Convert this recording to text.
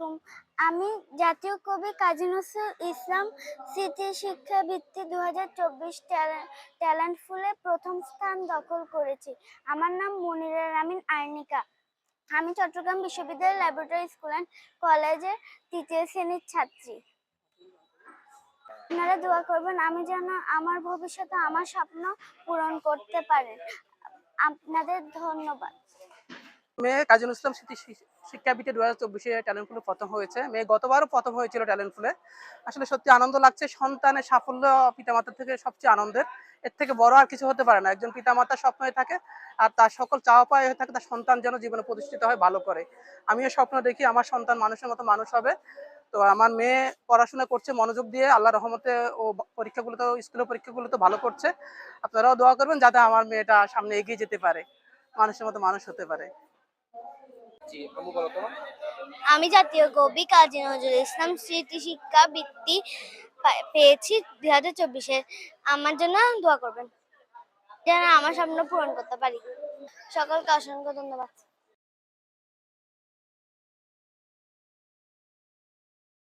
আলাইকুম। আমি জাতীয় কবি কাজী নজরুল ইসলাম স্মৃতি শিক্ষাবৃত্তি ২০২৪ ট্যালেন্ট ফুলে প্রথম স্থান দখল করেছি। আমার নাম মনিরা রামিন আর্নিকা। আমি চট্টগ্রাম বিশ্ববিদ্যালয় ল্যাবরেটরি স্কুল অ্যান্ড কলেজের ৩য় শ্রেণীর ছাত্রী। আপনারা দোয়া করবেন আমি যেন আমার ভবিষ্যতে আমার স্বপ্ন পূরণ করতে পারেন। আপনাদের ধন্যবাদ। মেয়ে কাজী নজরুল ইসলাম স্মৃতি শিক্ষাবৃত্তি ২০২৪ ট্যালেন্ট ফুলে প্রথম হয়েছে। মেয়ে গতবারও প্রথম হয়েছিল ট্যালেন্ট ফুলে। আসলে সত্যি আনন্দ লাগছে। সন্তানের সাফল্য পিতামাতার থেকে সবচেয়ে আনন্দের। এর থেকে বড় আর কিছু হতে পারে না। একজন পিতামাতার স্বপ্ন হয়ে থাকে আর তার সকল চাওয়া পাওয়া হয়ে থাকে তার সন্তান যেন জীবনে প্রতিষ্ঠিত হয়, ভালো করে। আমিও স্বপ্ন দেখি আমার সন্তান মানুষের মতো মানুষ হবে। তো আমার মেয়ে পড়াশোনা করছে মনোযোগ দিয়ে, আল্লাহর রহমতে ও পরীক্ষাগুলোতেও স্কুলের পরীক্ষাগুলোতে ভালো করছে। আপনারাও দোয়া করবেন যাতে আমার মেয়েটা সামনে এগিয়ে যেতে পারে, মানুষের মতো মানুষ হতে পারে। আমি জাতীয় কবি কাজী নজরুল ইসলাম স্মৃতি শিক্ষাবৃত্তি পেয়েছি ২০২৪-এ। আমার জন্য দোয়া করবেন যেন আমার স্বপ্ন পূরণ করতে পারি। সকলকে অসংখ্য ধন্যবাদ।